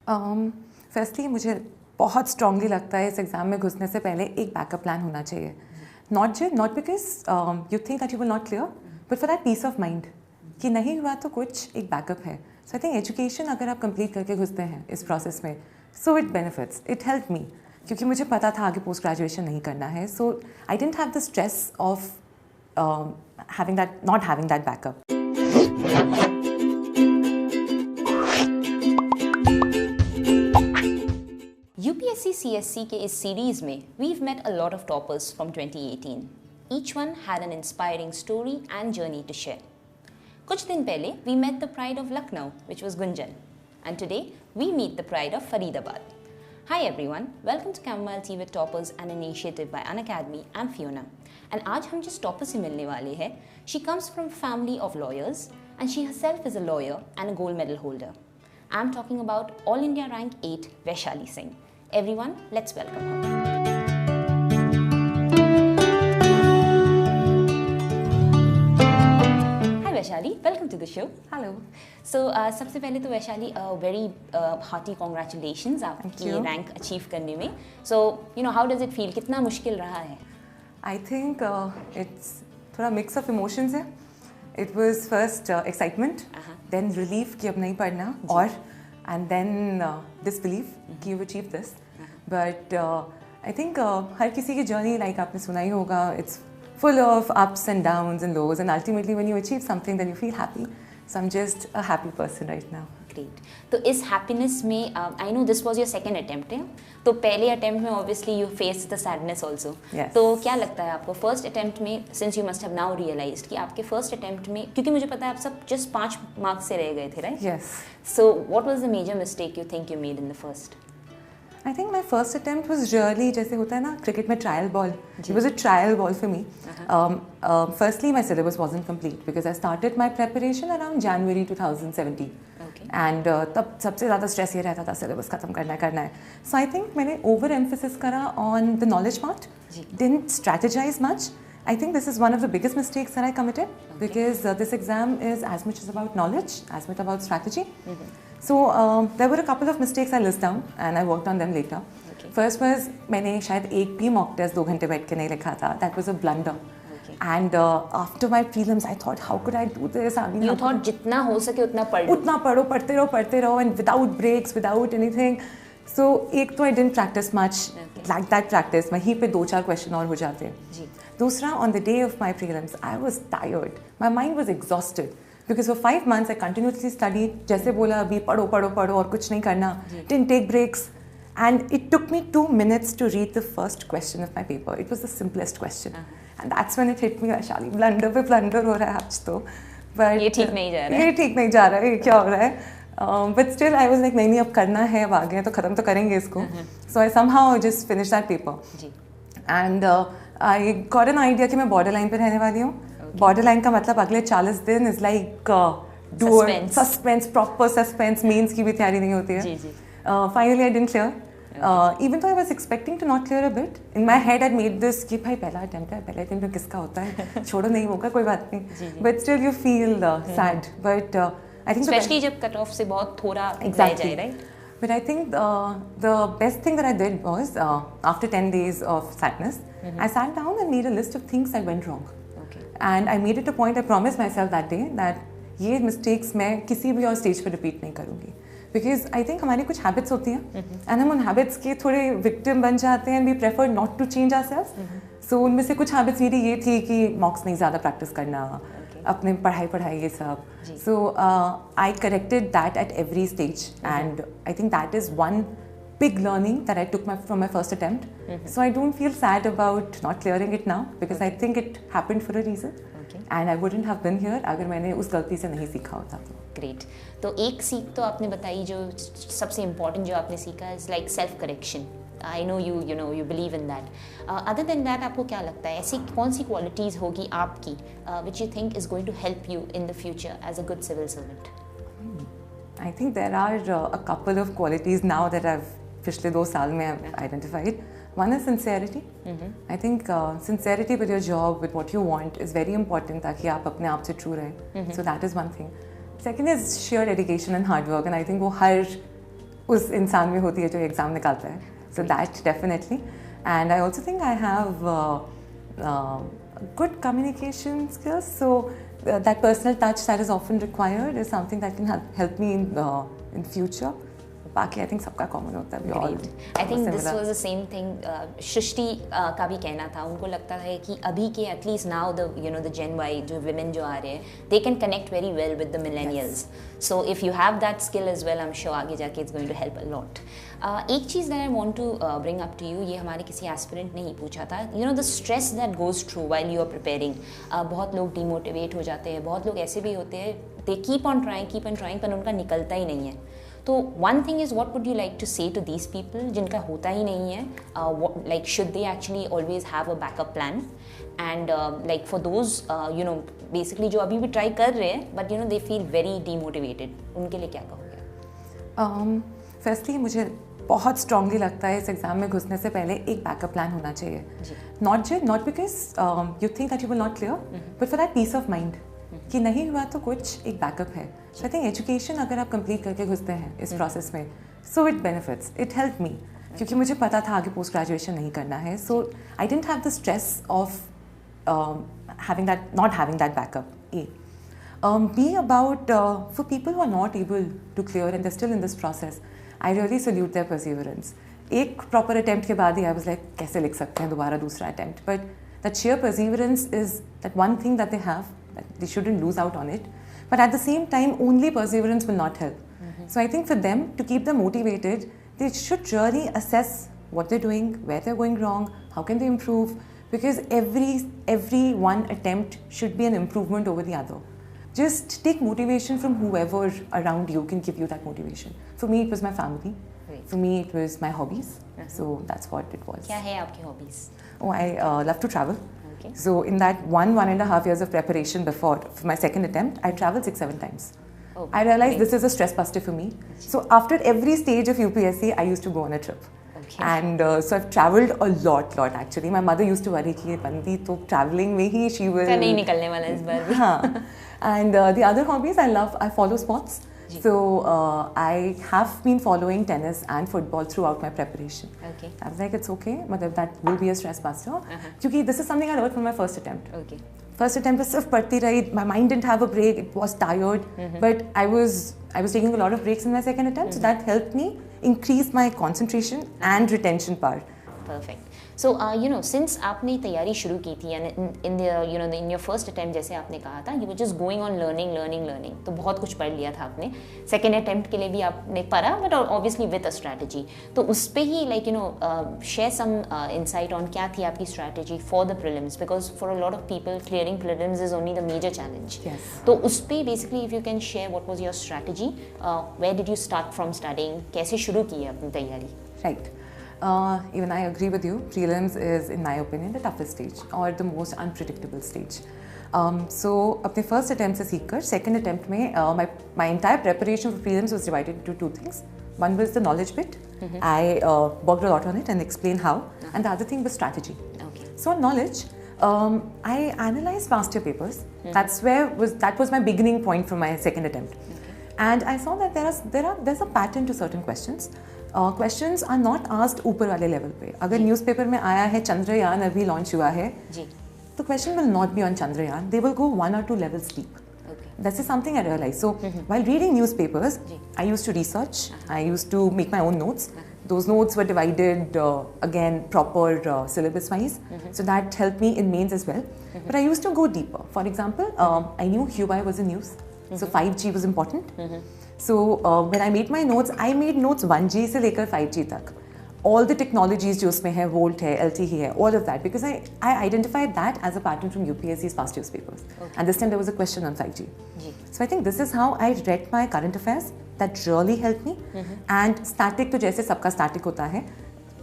Firstly मुझे बहुत strongly लगता है इस एग्ज़ाम में घुसने से पहले एक बैकअप प्लान होना चाहिए. Not because you think that you will not clear, but for that peace of mind कि नहीं हुआ तो कुछ एक बैकअप है. सो आई थिंक एजुकेशन अगर आप कंप्लीट करके घुसते हैं इस प्रोसेस में, so it benefits, it help me, क्योंकि मुझे पता था आगे पोस्ट ग्रेजुएशन नहीं करना है. So I didn't have the stress of not having that backup. UPSC CSC के इस सीरीज में we've met a lot of toppers from 2018. Each one had an inspiring story and journey to share. कुछ दिन पहले we met the pride of Lucknow, which was Gunjan, and today we meet the pride of Faridabad. Hi everyone, welcome to Chamomile Tea with Toppers, an initiative by Unacademy and Fiona. And आज हम जिस topper से मिलने वाले हैं, she comes from a family of lawyers and she herself is a lawyer and a gold medal holder. I'm talking about All India Rank 8 Vaishali Singh. Everyone, let's welcome her. Hi Vaishali, welcome to the show. Hello. So सबसे पहले तो Vaishali very hearty congratulations आपकी rank achieve करने में. So how does it feel? कितना मुश्किल रहा है? I think it's थोड़ा mix of emotions है. It was first excitement, then relief कि अब नहीं पढ़ना, और and then disbelief कि you've achieved this. But I think हर किसी की journey, like आपने सुना ही होगा, it's full of ups and downs and lows, and ultimately when you achieve something then you feel happy. So I'm just a happy person right now. Great. तो इस happiness में I know this was your second attempt है, तो पहले attempt में obviously you faced the sadness also. Yes. तो क्या लगता है आपको first attempt में, since you must have now realized कि आपके first attempt में, क्योंकि मुझे पता है आप सब just 5 marks से रह गए थे, right? Yes. So what was the major mistake you think you made in the first? I think my first attempt was really, जैसे होता है ना क्रिकेट में trial ball, it was a trial ball for me. Firstly, my syllabus wasn't complete because I started my preparation around January 2017. Okay. And तब सबसे ज़्यादा stress ये रहता था syllabus ख़त्म करना है. So I think मैंने over emphasis करा on the knowledge part, didn't strategize much. I think this is one of the biggest mistakes that I committed, because this exam is as much as about knowledge, as much about strategy. So there were a couple of mistakes I list down and I worked on them later. Okay. First was मैंने शायद एक भी mock test 2 घंटे बैठ के नहीं लिखा था. That was a blunder. Okay. And after my prelims I thought, how could I do this? You thought जितना हो सके उतना पढ़ लो. उतना पढ़ो, पढ़ते रहो and without breaks, without anything. So एक तो I didn't practice much. Okay. Like that practice वहीं पे 2-4 question और हो जाते. जी. दूसरा, on the day of my prelims I was tired. My mind was exhausted. Because for 5 months I continuously studied, जैसे बोला अभी पढ़ो और कुछ नहीं करना, didn't take breaks, and it took me 2 minutes to read the first question of my paper. It was the simplest question, and that's when it hit me, Vaishali, blunder पे blunder हो रहा है आज तो, but ये ठीक नहीं जा रहा है. ये ठीक नहीं जा रहा है, ये क्या हो रहा है? But still I was like नहीं अब करना है, अब आगे तो खत्म तो करेंगे इसको. So I somehow just finished that paper. Ji. And I got an idea कि मैं borderline पे रहने वाली हूँ. Borderline का मतलब अगले 40 दिन is like suspense, proper suspense, means की भी तैयारी नहीं होती है. जी जी. Finally I didn't clear. Even though I was expecting to not clear a bit, in my head I'd made this कि भाई पहला attempt में किसका होता है, छोड़ो नहीं होगा कोई बात नहीं. But still you feel sad. But I think especially जब cut off से बहुत थोड़ा रह जाए, right? But I think the best thing that I did was after 10 days of sadness, I sat down and made a list of things that went wrong. And I made it a point, I promised myself that day that ये mistakes मैं किसी भी और stage पर repeat नहीं करूँगी. Because I think हमारी कुछ habits होती हैं and हम उन habits के थोड़े victim बन जाते हैं and we prefer not to change ourselves. So उनमें से कुछ habits मेरी ये थी कि mocks नहीं ज़्यादा practice करना, अपने पढ़ाई ये सब. So I corrected that at every stage, and I think that is one big learning that I took from my first attempt. So I don't feel sad about not clearing it now, because I think it happened for a reason. And I wouldn't have been here अगर मैंने उस गलती से नहीं सीखा होता तो. Great. तो एक सीख तो आपने बताई जो सबसे important जो आपने सीखा is like self correction. I know you believe in that. Other than that आपको क्या लगता है ऐसी कौन सी qualities होगी आपकी which you think is going to help you in the future as a good civil servant? I think there are a couple of qualities now that I've पिछले 2 साल में I've identified. One is sincerity. I think sincerity with your job, with what you want, is very important ताकि आप अपने आप से true रहें. So that is one thing. Second is sheer dedication and hard work, and I think वो हर उस इंसान में होती है जो एग्ज़ाम निकालता है. So that definitely. And I also think I have good communication skills. So that personal touch that is often required is something that can help me in future. बाकी I think सबका common होता है. I think this was the same thing. सृष्टि का भी कहना था. उनको लगता है कि अभी के at least now the Gen Y जो women जो आ रहे हैं, they can connect very well with the millennials. Yes. So if you have that skill as well, I'm sure आगे जाके it's going to help a lot. एक चीज़ that I want to bring up to you, ये हमारे किसी aspirant ने ही पूछा था. The stress that goes through while you are preparing. बहुत लोग demotivate हो जाते हैं. बहुत लोग ऐसे भी होते हैं. They keep on trying, पर उनका निकलता ही नहीं है. तो one thing is, what would you like to say to these people जिनका होता ही नहीं है? Like should they actually always have a backup plan? And like for those basically जो अभी भी try कर रहे हैं but they feel very demotivated, उनके लिए क्या कहोगे? Firstly मुझे बहुत strongly लगता है इस एग्ज़ाम में घुसने से पहले एक बैकअप प्लान होना चाहिए. Not because you think that you will not clear, but for that peace of mind. कि नहीं हुआ तो कुछ एक बैकअप है. So I think education अगर आप कंप्लीट करके घुसते हैं इस प्रोसेस में, so it benefits. It helped me क्योंकि मुझे पता था आगे पोस्ट ग्रेजुएशन नहीं करना है. So I didn't have the stress of not having that backup. B about for people who are not able to clear and they're still in this process, I really salute their perseverance. एक proper attempt के बाद ही I was like कैसे लिख सकते हैं दोबारा दूसरा attempt. But that sheer perseverance is that one thing that they have. They shouldn't lose out on it, but at the same time only perseverance will not help. So I think for them, to keep them motivated, they should really assess what they're doing, where they're going wrong, how can they improve, because every one attempt should be an improvement over the other. Just take motivation from whoever around you can give you that motivation. For me it was my family. For me it was my hobbies. So that's what it was. क्या है आपकी hobbies? Oh, I love to travel. So in that 1.5 years of preparation before for my second attempt, I traveled 6-7 times. Oh, I realized this is a stress buster for me. So after every stage of UPSC, I used to go on a trip. Okay. And so I've traveled a lot actually. My mother used to worry कि बंदी तो traveling में ही she will. नहीं निकलने वाला इस बार भी. हाँ. And the other hobbies I follow sports. So I have been following tennis and football throughout my preparation. Okay. I was like, it's okay, but that will be a stress buster. Because this is something I learned from my first attempt. Okay. First attempt was सिर्फ पढ़ती रही. My mind didn't have a break. It was tired. But I was taking a lot of breaks in my second attempt, so that helped me increase my concentration and retention power. Perfect. So since आपने तैयारी शुरू की थी and in your first attempt जैसे आपने कहा था, you were just going on learning. तो बहुत कुछ पढ़ लिया था आपने. Second attempt के लिए भी आपने पढ़ा, but obviously with a strategy. तो उस पे ही share some insight on क्या थी आपकी strategy for the prelims, because for a lot of people clearing prelims is only the major challenge. Yes. तो उस पे basically if you can share what was your strategy, where did you start from studying, कैसे शुरू की अपनी तैयारी? Right. Even I agree with you. Prelims is, in my opinion, the toughest stage or the most unpredictable stage. So, अपने first attempt से सीखकर second attempt में my entire preparation for prelims was divided into two things. One was the knowledge bit. I worked a lot on it and explained how. And the other thing was strategy. Okay. So on knowledge, I analyzed past year papers. That was my beginning point for my second attempt. Okay. And I saw that there's a pattern to certain questions. Questions are not asked ऊपर वाले level पे. अगर newspaper में आया है चंद्रयान अभी launch हुआ है, तो question will not be on Chandrayaan. They will go 1 or 2 levels deep. Okay. This is something I realized. So while reading newspapers, I used to research. I used to make my own notes. Those notes were divided again proper syllabus wise. So that helped me in mains as well. But I used to go deeper. For example, I knew Huawei was in news. So 5G was important. So when I made my notes, I made notes 1G से लेकर 5G तक. All the technologies जो उसमें है, Volt है, LTE है, all of that, because I identified that as a pattern from UPSC's past years papers. Okay. And this time there was a question on 5G. So I think this is how I read my current affairs. That really helped me. And static तो जैसे सबका static होता है,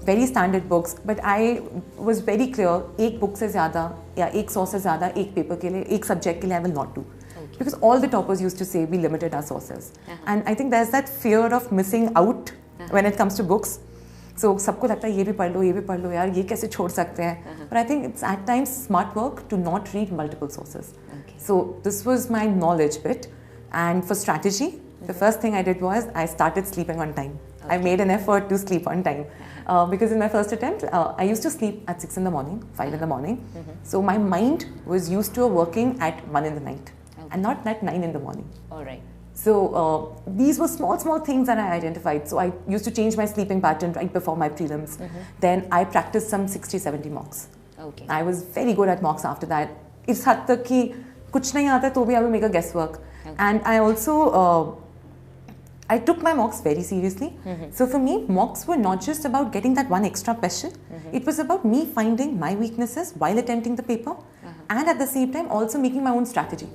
very standard books, but I was very clear, एक book से ज़्यादा या एक source से ज़्यादा एक paper के लिए, एक subject के लिए I will not do. Because all the toppers used to say we limited our sources. And I think there's that fear of missing out when it comes to books. So सबको लगता है ये भी पढ़ लो यार, ये कैसे छोड़ सकते हैं. But I think it's at times smart work to not read multiple sources. Okay. So this was my knowledge bit. And for strategy, the first thing I did was I started sleeping on time. I made an effort to sleep on time. Because in my first attempt, I used to sleep at 6 in the morning, 5 in the morning. So my mind was used to working at 1 in the night and not at 9 in the morning. All right. So these were small things that I identified. So I used to change my sleeping pattern right before my prelims. Then I practiced some 60-70 mocks. Okay. I was very good at mocks after that. It's हद तक कि कुछ नहीं आता तो भी I will make a guesswork. And I also I took my mocks very seriously. So for me, mocks were not just about getting that one extra question. It was about me finding my weaknesses while attempting the paper, and at the same time also making my own strategy.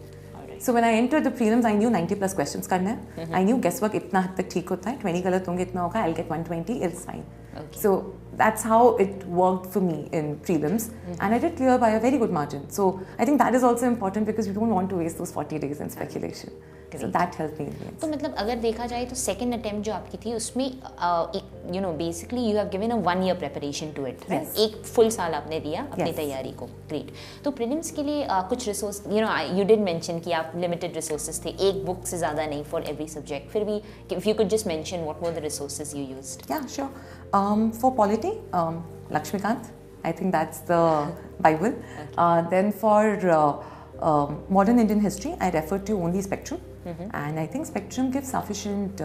So when I entered the prelims, I knew 90 plus questions करना है. I knew guesswork इतना हद तक ठीक होता है. 20 गलत होंगे इतना होगा. I'll get 120. It's fine. Okay. So that's how it worked for me in prelims, and I did clear by a very good margin. So I think that is also important because you don't want to waste those 40 days in speculation. Great. So that helped me in the end. तो मतलब अगर देखा जाए तो second attempt जो आपकी थी उसमें एक basically you have given a 1 year preparation to it. Yes. एक full साल आपने दिया अपनी तैयारी को. Great. तो prelims के लिए कुछ resource you did mention कि आप limited resources थे, एक book से ज़्यादा नहीं for every subject. फिर भी if you could just mention what were the resources you used. Yeah, sure. For polity, Lakshmikant, I think that's the Bible. Okay. Then for modern Indian history, I referred to only Spectrum, and I think Spectrum gives sufficient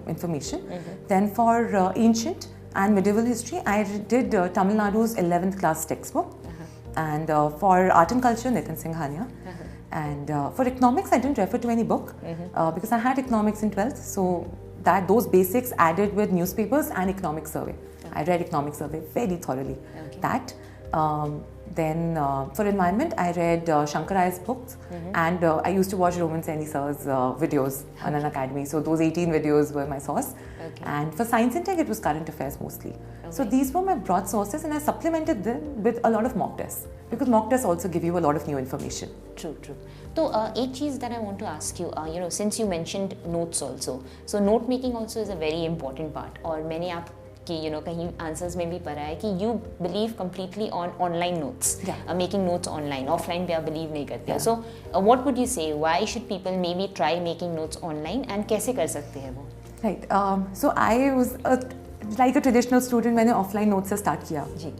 information. Then for ancient and medieval history, I did Tamil Nadu's 11th class textbook, and for art and culture, Nitin Singhania. And for economics, I didn't refer to any book because I had economics in 12th, so those basics added with newspapers and economic survey. I read economic survey very thoroughly. That. Then for environment, I read Shankar Iyengar's books, and I used to watch Roman Saini sir's videos on an academy. So those 18 videos were my source. And for science and tech, it was current affairs mostly. So these were my broad sources, and I supplemented them with a lot of mock tests because mock tests also give you a lot of new information. True. So एक चीज़ that I want to ask you, since you mentioned notes also, so note making also is a very important part. और मैंने आप कि कहीं answers में भी पढ़ा है कि you believe completely on online notes, making notes online, offline पे आप बिलीव नहीं करते. सो व्हाट वुड यू से, why should people may be try making notes online and कैसे कर सकते हैं वो? Right. So I was like a traditional student. मैंने ऑफलाइन नोट्स से स्टार्ट किया जी.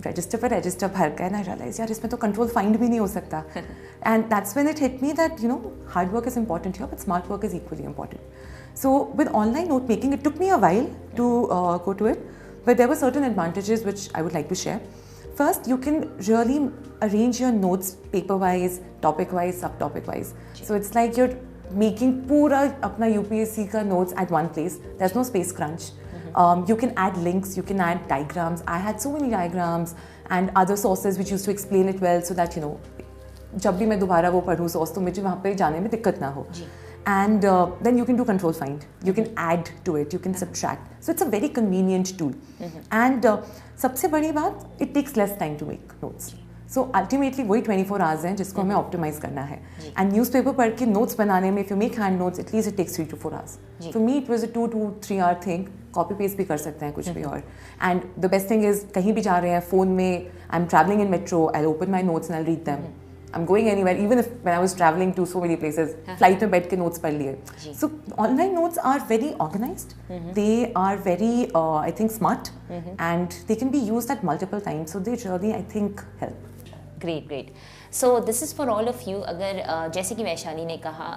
रजिस्टर भर के ना रियलाइज यार इसमें तो कंट्रोल फाइंड भी नहीं हो सकता. And that's when it hit me that hard work is important here but smart work is equally important. So with online note making, it took me a while to go to it, but there were certain advantages which I would like to share. First, you can really arrange your notes paper-wise, topic-wise, subtopic-wise. So it's like you're making pura apna UPSC ka notes at one place. There's no space crunch. You can add links, you can add diagrams. I had so many diagrams and other sources which used to explain it well, so that जब भी मैं दोबारा वो पढ़ूँ source तो मुझे वहाँ पे जाने में दिक्कत ना हो. And then you can do control find, you can add to it, you can subtract. So it's a very convenient tool. And सबसे बड़ी बात, it takes less time to make notes. So ultimately वही 24 hours हैं जिसको हमें optimize करना है. And newspaper पढ़ के notes बनाने में, if you make hand notes, at least it takes 3 to 4 hours. For me it was a 2 to 3 hour thing. Copy paste भी कर सकते हैं कुछ भी और. And the best thing is कहीं भी जा रहे हैं phone में, I'm traveling in metro, I'll open my notes and I'll read them. I'm going anywhere, even if when I was traveling to so many places, flight में बैठ के notes पढ़ लिए. So online notes are very organized. They are very, I think, smart, and they can be used at multiple times. So they really, I think, help. Great. So this is for all of you. अगर जैसे कि वैशाली ने कहा,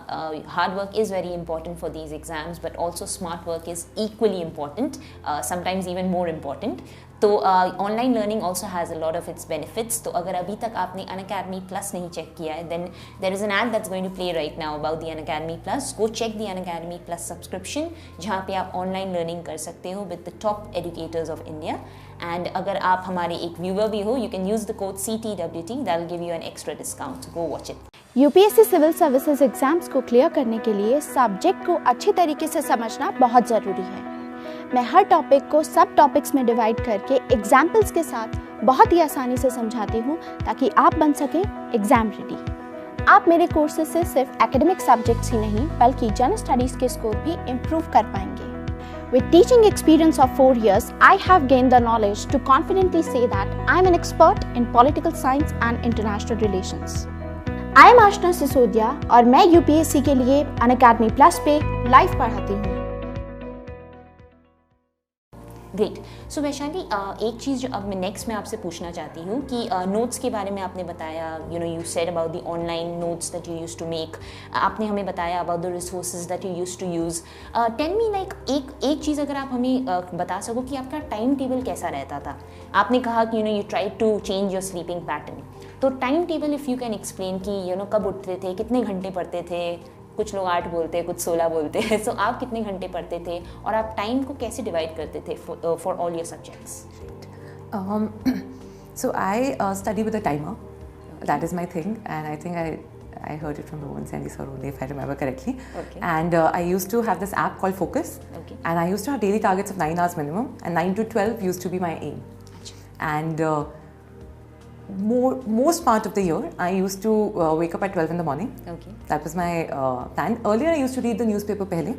hard work is very important for these exams, but also smart work is equally important, sometimes even more important. तो online learning also has a lot of its benefits. तो अगर अभी तक आपने अनअकैडमी प्लस नहीं चेक किया है, then there is an ad that's going to play right now about the Unacademy plus. Go check the Unacademy plus subscription, जहाँ पे आप ऑनलाइन लर्निंग कर सकते हो with the top educators of India. And अगर आप हमारे एक व्यूअर भी हो, you can use the code CTWT, that will give you an extra discount. Go watch it. UPSC civil services exams को क्लियर करने के लिए सब्जेक्ट को अच्छी तरीके से समझना बहुत ज़रूरी है. मैं हर टॉपिक को सब टॉपिक्स में डिवाइड करके एग्जाम्पल्स के साथ बहुत ही आसानी से समझाती हूँ ताकि आप बन सकें एग्जाम रेडी. आप मेरे कोर्सेज से सिर्फ एकेडमिक सब्जेक्ट्स ही नहीं बल्कि जनरल स्टडीज़ के स्कोर भी इम्प्रूव कर पाएंगे. With teaching experience of 4 years, I have gained the knowledge to confidently say that I am an expert in political science and international relations. I am Ashna Sisodia और मैं UPSC के लिए Unacademy plus पे live पढ़ाती हूँ. Great. सो वैशाली, एक चीज़ जो अब मैं आपसे पूछना चाहती हूँ कि नोट्स के बारे में आपने बताया, you said about the online notes that you use to make. आपने हमें बताया about the resources that you use to use. Tell me, like एक चीज़ अगर आप हमें बता सको कि आपका टाइम टेबल कैसा रहता था. आपने कहा कि you try to change your sleeping pattern. तो time table if you can explain कि कब उठते थे, कितने घंटे पढ़ते थे. कुछ लोग 8 बोलते हैं, कुछ 16 बोलते हैं. सो आप कितने घंटे पढ़ते थे और आप टाइम को कैसे डिवाइड करते थे for all your subjects? So I study with a timer. That is my thing, and I think I heard it from Rohan Sandy sir only, if I remember correctly. Okay. And I used to have this app called Focus. Okay. And I used to have daily targets of 9 hours minimum, and 9 to 12 used to be my aim. And most part of the year, I used to wake up at 12 in the morning. Okay. That was my plan. Earlier, I used to read the newspaper पहले.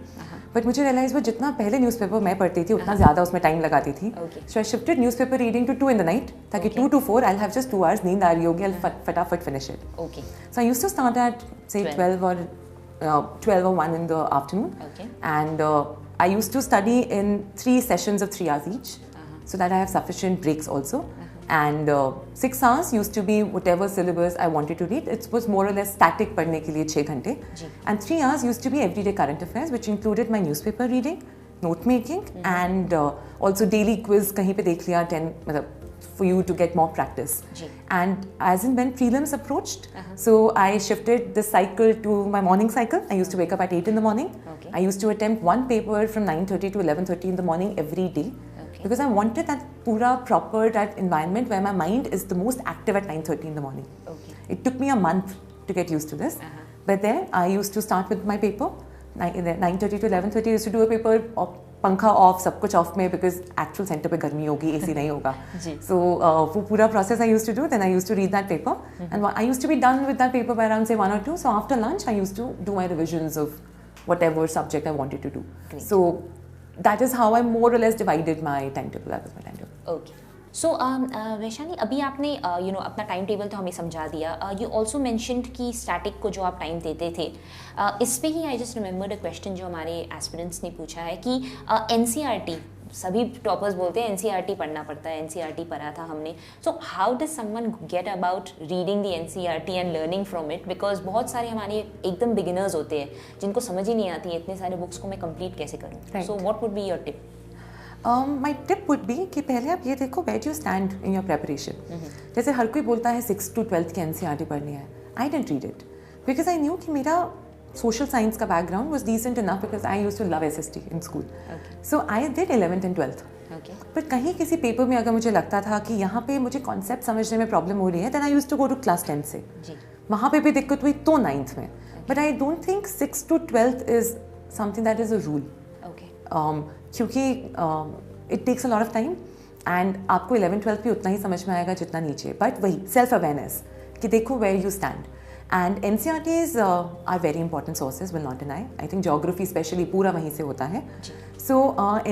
But मुझे realize वो जितना पहले newspaper मैं पढ़ती थी, उतना ज़्यादा उसमें time लगाती थी. Okay. So I shifted newspaper reading to 2 in the night, ताकि 2 to 4 I'll have just 2 hours, नींद आ रही होगी, I'll फटाफट finish it. Okay. So I used to start at say 12 or 1 in the afternoon. Okay. And I used to study in 3 sessions of 3 hours each, so that I have sufficient breaks also. And 6 hours used to be whatever syllabus I wanted to read. It was more or less static पढ़ने के लिए 6 घंटे. And 3 hours used to be everyday current affairs, which included my newspaper reading, note making, and also daily quiz कहीं पे देख लिया 10 मतलब for you to get more practice. And as in when prelims approached, so I shifted the cycle to my morning cycle. I used to wake up at 8 in the morning. Okay. I used to attempt one paper from 9:30 to 11:30 in the morning every day. Because I wanted that that environment where my mind is the most active at 9:30 in the morning. Okay. It took me a month to get used to this. But there, I used to start with my paper. 9:30 to 11:30, I used to do a paper, पंखा off, सब कुछ off में, because actual center पे गर्मी होगी, AC नहीं होगा. So वो पूरा process I used to do. Then I used to read that paper, and I used to be done with that paper by around say 1 or 2. So after lunch, I used to do my revisions of whatever subject I wanted to do. Great. So that is how I more or less divided my timetable. That was my timetable. Okay. So Vaishali, अभी आपने अपना time table तो हमें समझा दिया. You also mentioned कि static को जो आप टाइम देते थे, इस पे ही I just remembered a question जो हमारे एस्पिरेंट्स ने पूछा है कि NCERT, सभी टॉपर्स बोलते हैं NCERT पढ़ना पड़ता है, NCERT पढ़ा था हमने. So how does someone get about reading the NCERT and learning from it? Because बहुत सारे हमारे एकदम बिगिनर्स होते हैं जिनको समझ ही नहीं आती है इतने सारे बुक्स को मैं कंप्लीट कैसे करूँ. So what would be your tip? My tip would be कि पहले आप ये देखो where you stand in your preparation. जैसे हर कोई बोलता है 6 to 12 की NCERT पढ़नी है. I didn't read it because I knew कि मेरा social science का background was decent enough because I used to love SST in school. Okay. So I did 11th and 12th. Okay. But कहीं किसी paper में अगर मुझे लगता था कि यहाँ पे मुझे कॉन्सेप्ट समझने में प्रॉब्लम हो रही है, then I used to go to class 10 से. वहाँ पे भी दिक्कत हुई तो 9th में. But I don't think 6 to 12th is something that is a rule. Okay. क्योंकि it takes a lot of time and आपको 11th 12th भी उतना ही समझ में आएगा जितना नीचे. But वही self awareness कि देखो where you stand. And NCERTs are very important sources, will not deny. I think geography especially पूरा वहीं से होता है. So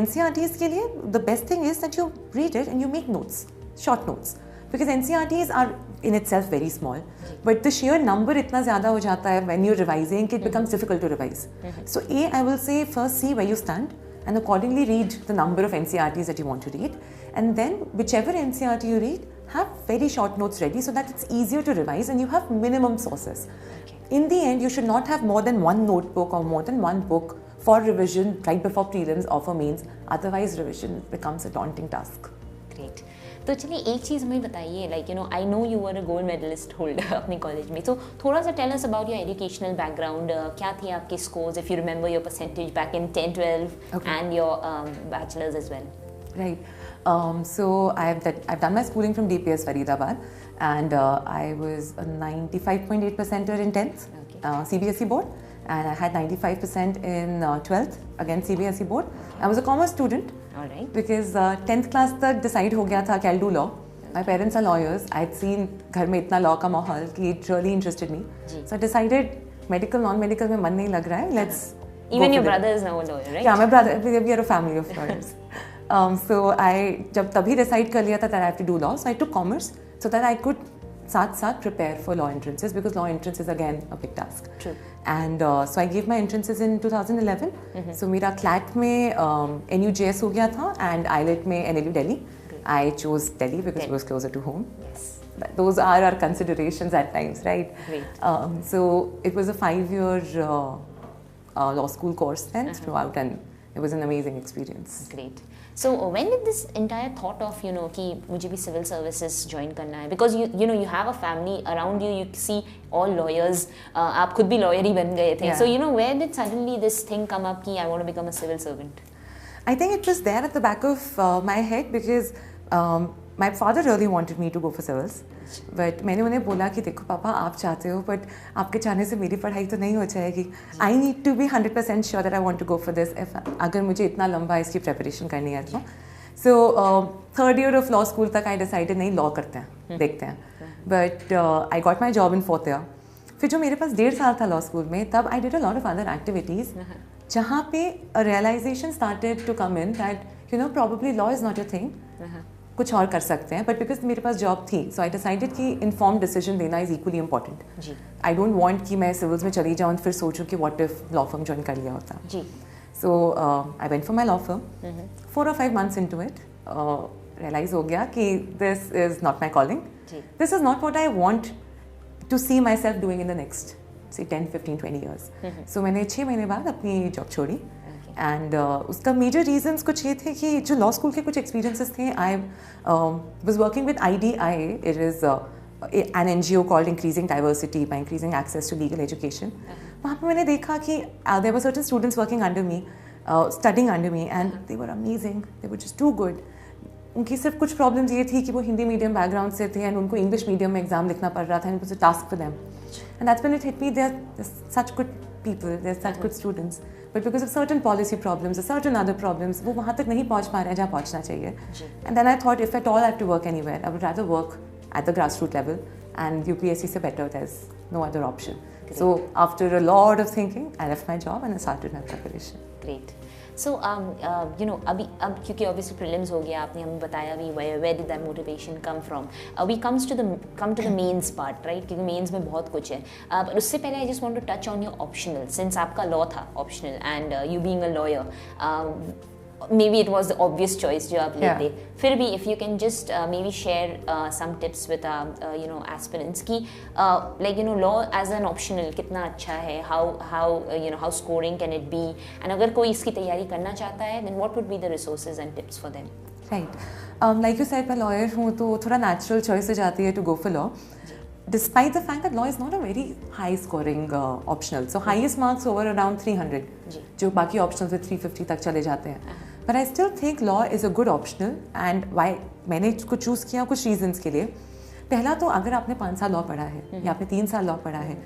NCERTs के लिए the best thing is that you read it and you make notes, short notes. Because NCERTs are in itself very small, but the sheer number इतना ज़्यादा हो जाता है when you're revising, it becomes difficult to revise. So I will say first see where you stand and accordingly read the number of NCERTs that you want to read, and then whichever NCERT you read, have very short notes ready so that it's easier to revise and you have minimum sources. Okay. In the end, you should not have more than one notebook or more than one book for revision right before prelims or for mains. Otherwise, revision becomes a daunting task. Great. तो चलिए एक चीज़ हमें बताइए, like I know you were a gold medalist holder अपने college में, तो थोड़ा सा tell us about your educational background. क्या थे आपके scores, if you remember your percentage back in 10, 12 and your bachelor's as well? Right. So I've done my schooling from DPS Faridabad, and I was a 95.8%er in 10th, CBSE board, and I had 95% in 12th, again CBSE board. I was a commerce student. All right. Because 10th class तक decide हो गया था कि I'll do law. My parents are lawyers. I'd seen घर में इतना law का माहौल कि it really interested me. So I decided medical, non-medical में मन नहीं लग रहा है. Let's. Even your brother is now a lawyer, right? Yeah, my brother. We are a family of lawyers. So I जब तभी decide कर लिया था that I have to do law. So I took commerce so that I could साथ साथ prepare for law entrances because law entrance is again a big task. True. And so I gave my entrances in 2011. So मेरा CLAT में NUJS हो गया था and IELTS में NLU Delhi. I chose Delhi because it was closer to home. Yes. Those are our considerations at times, right? Great. So it was a 5-year law school course then throughout, and it was an amazing experience. Great. So when did this entire thought of कि मुझे भी civil services join करना है, because you have a family around you see all lawyers, आप खुद भी lawyer ही बन गए थे. Yeah. So where did suddenly this thing come up कि I want to become a civil servant? I think it was there at the back of my head because my father really wanted me to go for civils. But मैंने उन्हें बोला कि देखो पापा आप चाहते हो but आपके चाहने से मेरी पढ़ाई तो नहीं हो जाएगी. I need to be 100% sure that I want to go for this. अगर मुझे इतना लंबा इसकी प्रेपरेशन करनी है तो. So 3rd year of law school तक I decided नहीं law करते हैं, देखते हैं. But I got my job in 4th year. फिर जो मेरे पास 1.5 साल था law school में, तब I did a lot of other activities. जहाँ पे a realization started to come in that probably law is not your thing. कुछ और कर सकते हैं, बट बिकॉज मेरे पास जॉब थी सो आई डिसाइडेड कि इन्फॉर्म्ड डिसीजन लेना is equally important. I don't want कि मैं सिविल्स में चली जाऊँ फिर सोचूं कि what if law firm join कर लिया होता. So I went for my law firm. 4 or 5 months into it realise हो गया कि this is not my calling, this is not what I want to see myself doing in the next say 10, 15, 20 years. So मैंने 6 महीने बाद अपनी job छोड़ी. And उसका major reasons कुछ ये थे कि जो लॉ स्कूल के कुछ एक्सपीरियंसेस थे. I was working with IDI. It is an NGO called Increasing Diversity by Increasing Access to Legal Education. वहाँ पर मैंने देखा कि there were certain students working under me, studying under me, and they were amazing. They were just too good. उनकी सिर्फ कुछ problems ये थी कि वो हिंदी मीडियम बैकग्राउंड से थे एंड उनको इंग्लिश मीडियम में एग्जाम लिखना पड़ रहा था and it was a task for them. And that's when it hit me there such good people, there's such good students, but because of certain policy problems or certain other problems, वो वहाँ तक नहीं पहुँच पा रहे हैं जहाँ पहुँचना चाहिए. And then I thought if at all I have to work anywhere, I would rather work at the grassroots level, and UPSC से better, there's no other option. Great. So after a lot of thinking, I left my job and I started my preparation. Great. So अभी क्योंकि obviously prelims हो गया, आपने हमें बताया भी where did that motivation come from. We come to the mains part, right? क्योंकि mains में बहुत कुछ है. पर उससे पहले I just want to touch on your optional, since आपका law था optional and you being a lawyer. Maybe it was the obvious choice जो आप लेते. फिर भी if you can just maybe share some tips with aspirants कि law as an optional कितना अच्छा है, how scoring can it be, and अगर कोई इसकी तैयारी करना चाहता है then what would be the resources and tips for them. Right. Like you said, मैं lawyer हूँ तो थोड़ा natural choice हो जाती है to go for law. Despite the fact that law is not a very high scoring optional, so highest marks over around 300, जो बाकी optionals में 350 तक चले जाते हैं. But I still think law is a good optional, and why मैंने इसको choose किया कुछ reasons के लिए. पहला तो अगर आपने 5 साल law पढ़ा है या आपने 3 साल law पढ़ा है,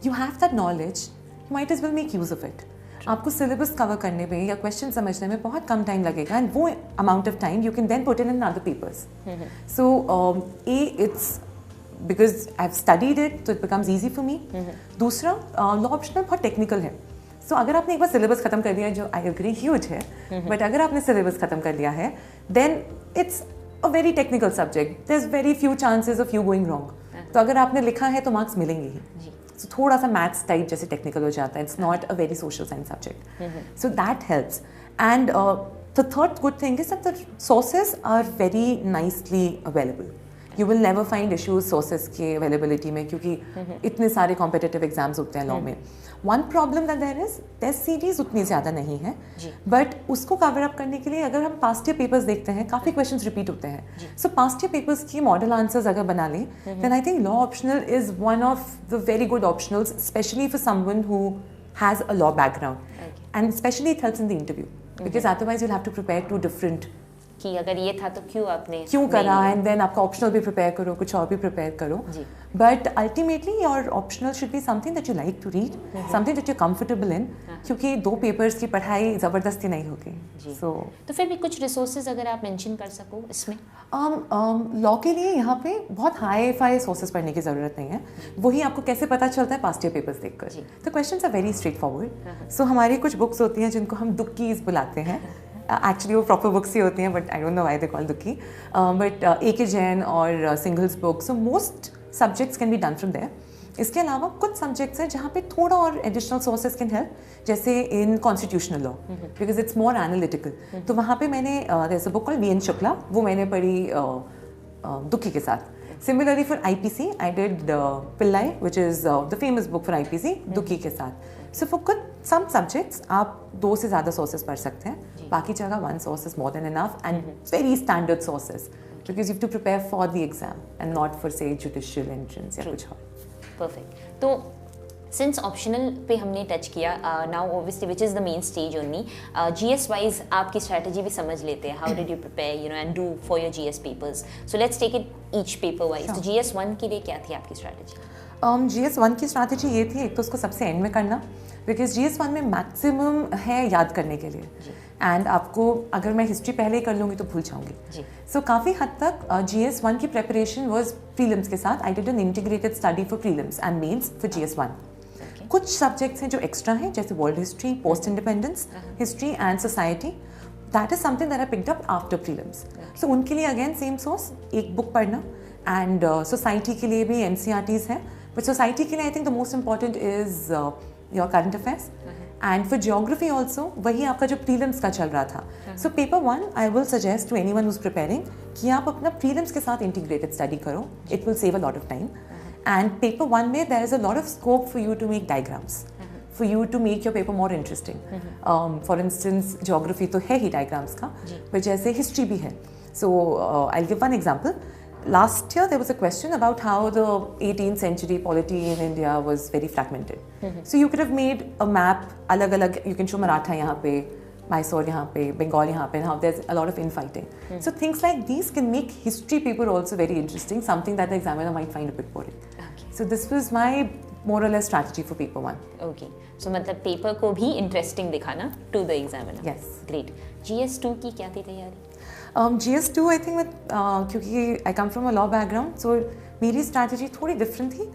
you have that knowledge, you might as well make use of it. आपको syllabus cover करने में या question समझने में बहुत कम time लगेगा, and वो amount of time you can then put in other papers. So it's because I've studied it, so it becomes easy for me. दूसरा law optional बहुत technical है. So अगर आपने एक बार syllabus खत्म कर दिया, जो I agree huge है, but अगर आपने syllabus खत्म कर लिया है, then it's a very technical subject. There's very few chances of you going wrong. तो अगर आपने लिखा है तो marks मिलेंगे ही. So थोड़ा सा maths type जैसे technical हो जाता है. It's not a very social science subject. So that helps. And the third good thing is that the sources are very nicely available. You will never find issues sources के availability में, क्योंकि इतने सारे competitive exams होते हैं law में. One problem that there is, test series उतनी ज़्यादा नहीं है, but उसको cover up करने के लिए अगर हम past year papers देखते हैं, काफ़ी questions repeat होते हैं. So past year papers की model answers अगर बना लें, then I think law optional is one of the very good optionals, especially for someone who has a law background. And especially it helps in the interview, because otherwise you'll have to prepare 2 different कि अगर ये था तो क्यों करा, and then आपका optional भी prepare करो, कुछ और भी प्रिपेयर करो. But ultimately your optional should be something that you like to read, something that you comfortable in, क्योंकि 2 पेपर्स की पढ़ाई ज़बरदस्ती नहीं होगी. तो फिर भी कुछ रिसोर्सेज अगर आप मेंशन कर सको इसमें. लॉ के लिए यहाँ पे बहुत हाई फाई सोर्सेज पढ़ने की ज़रूरत नहीं है. वही आपको कैसे पता चलता है पास्ट ईयर पेपर्स देखकर. तो questions are very straightforward. So हमारी कुछ बुक्स होती हैं जिनको हम दुक्कीज बुलाते हैं. एक्चुअली वो प्रॉपर बुक्स ही होती हैं, but I don't know why they call दुक्की. But A.K. Jain और singles book. So most subjects can be done from there. इसके अलावा कुछ सब्जेक्ट्स हैं जहाँ पे थोड़ा और एडिशनल सोर्सेज कैन हेल्प, जैसे in constitutional law, because it's more analytical. तो वहाँ पे मैंने there is a book called V N. Shukla, वो मैंने पढ़ी दुखी के साथ. Similarly for IPC, I did Pillai, which is the famous book for IPC, दुखी के साथ. So for some subjects, आप 2 से ज़्यादा sources पढ़ सकते हैं. बाकी जगह 1 source is more than enough and very standard sources, because you have to prepare for the exam and not for say judicial entrance या कुछ और. Perfect. तो सिंस ऑप्शनल पे हमने टच किया, now obviously which is the main stage only, GS wise आपकी strategy भी समझ लेते हैं. How did you prepare you know and do for your GS papers. So let's take it each paper wise. तो GS1 के लिए क्या थी आपकी स्ट्रैटेजी? GS1 की स्ट्रैटेजी ये थी, एक तो उसको सबसे एंड में करना, बिकॉज GS1 में मैक्सिमम है याद करने के लिए, एंड आपको अगर मैं हिस्ट्री पहले ही कर लूँगी तो भूल जाऊँगी. सो काफ़ी हद तक GS1 की प्रिपरेशन वाज प्रीलिम्स के साथ. I did an integrated study for prelims and mains for GS1. कुछ सब्जेक्ट्स हैं जो एक्स्ट्रा हैं, जैसे world history, post independence history and society. That is something that I picked up after prelims. So उनके लिए again same source, एक book पढ़ना. And society के लिए भी NCERTs हैं, बट सोसाइटी के लिए I think the most important is your current affairs. And for geography also वही आपका जो प्रीलिम्स का चल रहा था. So paper 1 I will suggest to anyone who is preparing कि आप अपना प्रीलिम्स के साथ इंटीग्रेटेड स्टडी करो. It will save a lot of time. And paper 1 में there is a lot of scope for you to make diagrams, for you to make your paper more interesting. For instance, geography तो है ही diagrams का, but जैसे history भी है. So I'll give one example. Last year there was a question about how the 18th century polity in India was very fragmented. So you could have made a map, अलग-अलग, you can show Maratha यहाँ पे, Mysore यहाँ पे, Bengal यहाँ पे, and how there's a lot of infighting. So things like these can make history paper also very interesting, something that the examiner might find a bit boring. So this was my more or less strategy for paper 1. Okay. So मतलब paper को भी interesting दिखाना to the examiner. Yes. Great. GS2 की क्या थी तैयारी? GS2 I think with क्योंकि I come from a law background, so मेरी strategy थोड़ी different थी.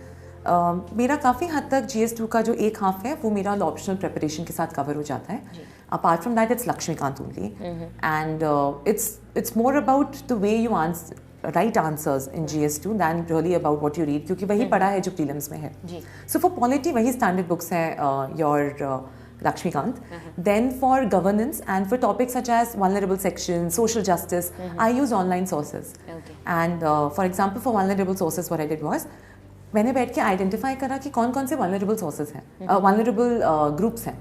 मेरा काफ़ी हद तक GS2 का जो एक हाफ है वो मेरा लॉ ऑप्शनल प्रिपरेशन के साथ कवर हो जाता है. Apart from that it's Lakshmikant only, and it's more about the way you write answers in GS2 than really about what you read, क्योंकि वही पढ़ा है जो प्रीलिम्स में है. सो फॉर पॉलिटी वही स्टैंडर्ड बुक्स हैं your Lakshmikant. Then for governance and for topics such as vulnerable sections, social justice, I use online sources. And for example, for vulnerable sources, what I did was, मैंने बैठ के identify करा कि कौन कौन से vulnerable sources हैं, vulnerable groups हैं.